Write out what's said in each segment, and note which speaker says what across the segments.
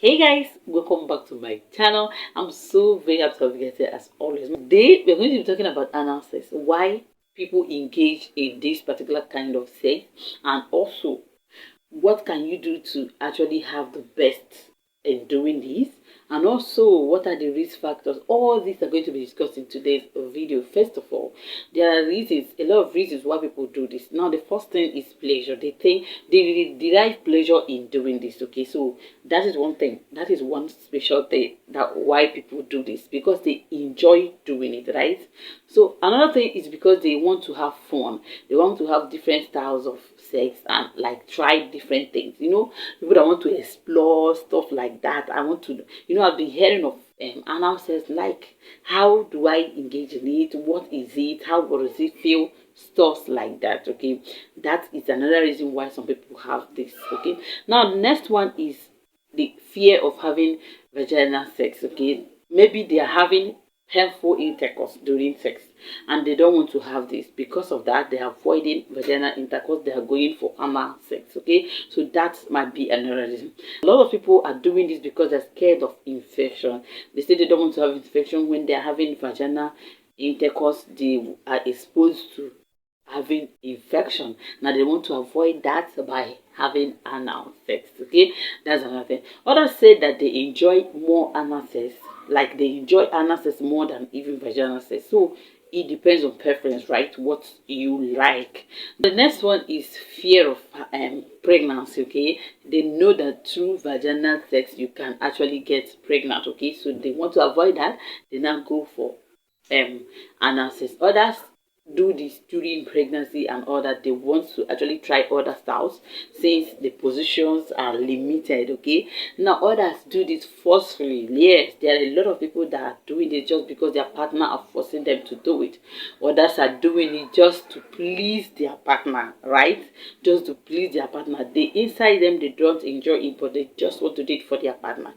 Speaker 1: Hey guys, welcome back to my channel. I'm so very happy to have you guys here as always. Today we're going to be talking about anal sex, why people engage in this particular kind of sex, and also what can you do to actually have the best in doing this, and also what are the risk factors. All these are going to be discussed in today's video. First of all, there are reasons, a lot of reasons why people do this. Now the first thing is pleasure. They think they derive pleasure in doing this. Okay, so that is one thing, that is one special thing that why people do this, because they enjoy doing it, right? So another thing is because they want to have fun. They want to have different styles of sex and like try different things, people that want to explore stuff like that. I want to, I've been hearing of anal sex, like how do I engage in it, what is it, how does it feel, stuff like that. Okay, that is another reason why some people have this. Okay, now the next one is the fear of having vaginal sex. Okay, maybe they are having painful intercourse during sex and they don't want to have this. Because of that, they are avoiding vaginal intercourse, they are going for anal sex. Okay, so that might be another reason. A lot of people are doing this because they're scared of infection. They say they don't want to have infection when they're having vaginal intercourse. They are exposed to having infection. Now they want to avoid that by having anal sex. Okay, that's another thing. Others say that they enjoy more anal sex, like they enjoy anal sex more than even vaginal sex. So it depends on preference, right? What you like. The next one is fear of pregnancy. Okay, they know that through vaginal sex you can actually get pregnant. Okay, so they want to avoid that. They now go for anal sex. Others do this during pregnancy and all that. They want to actually try other styles since the positions are limited. Okay, now others do this forcefully. Yes, there are a lot of people that are doing it just because their partner are forcing them to do it. Others are doing it just to please their partner, right? Just to please their partner. They inside them, they don't enjoy it, but they just want to do it for their partner.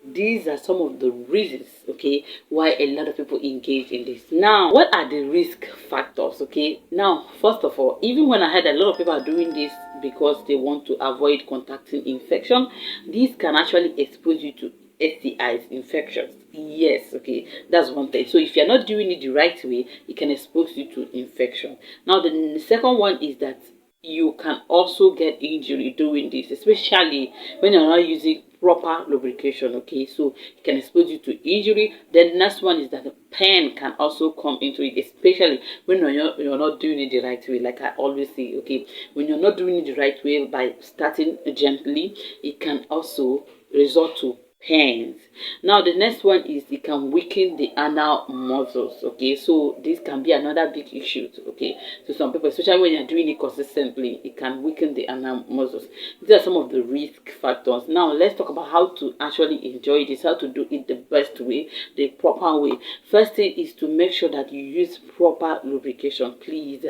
Speaker 1: These are some of the reasons, okay, why a lot of people engage in this. Now, what are the risk factors? Okay, now first of all, even when I heard a lot of people are doing this because they want to avoid contacting infection, this can actually expose you to STIs, infections. Yes, okay, that's one thing. So if you're not doing it the right way, it can expose you to infection. Now the second one is that you can also get injury doing this, especially when you're not using proper lubrication. Okay, so it can expose you to injury. Then the next one is that the pain can also come into it, especially when you're not doing it the right way. Like I always say, okay, when you're not doing it the right way by starting gently, it can also result to pains. Now the next one is it can weaken the anal muscles. Okay, so this can be another big issue. Okay, so some people, especially when you're doing it consistently, it can weaken the anal muscles. These are some of the risk factors. Now let's talk about how to actually enjoy this, how to do it the best way, the proper way. First thing is to make sure that you use proper lubrication. Please,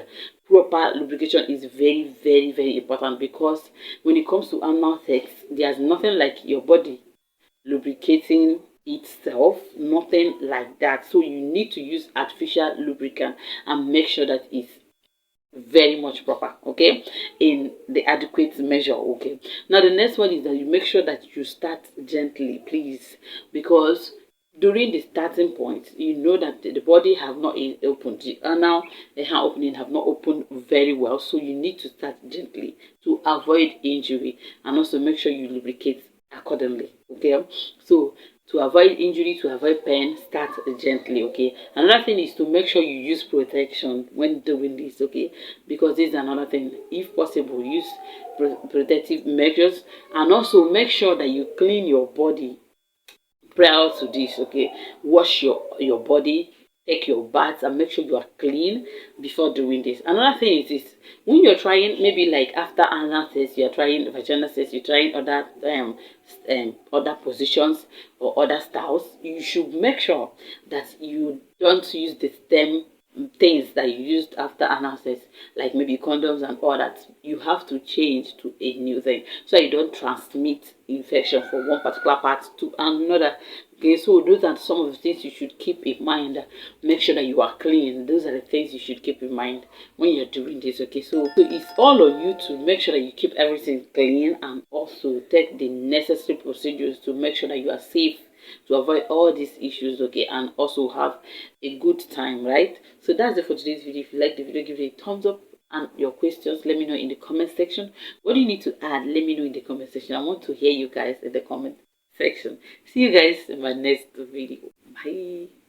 Speaker 1: proper lubrication is very, very, very important, because when it comes to anal sex, there's nothing like your body lubricating itself, nothing like that. So you need to use artificial lubricant and make sure that it's very much proper, okay, in the adequate measure. Okay, now the next one is that you make sure that you start gently, please, because during the starting point, you know that the body have not opened, the anal opening have not opened very well, so you need to start gently to avoid injury, and also make sure you lubricate accordingly. Okay, so to avoid injury, to avoid pain, start gently. Okay, another thing is to make sure you use protection when doing this. Okay, because this is another thing. If possible, use protective measures, and also make sure that you clean your body prior to this. Okay, wash your body, take your bath, and make sure you are clean before doing this. Another thing is this: when you're trying, maybe like after anal sex, you're trying vaginal sex, you're trying other positions or other styles, you should make sure that you don't use the stem things that you used after analysis, like maybe condoms and all that, you have to change to a new thing so you don't transmit infection from one particular part to another. Okay, so those are some of the things you should keep in mind. Make sure that you are clean. Those are the things you should keep in mind when you're doing this. Okay, so it's all on you to make sure that you keep everything clean and also take the necessary procedures to make sure that you are safe, to avoid all these issues, okay, and also have a good time, right? So that's it for today's video. If you like the video, give it a thumbs up, and your questions, let me know in the comment section. What do you need to add? Let me know in the comment section. I want to hear you guys in the comment section. See you guys in my next video. Bye.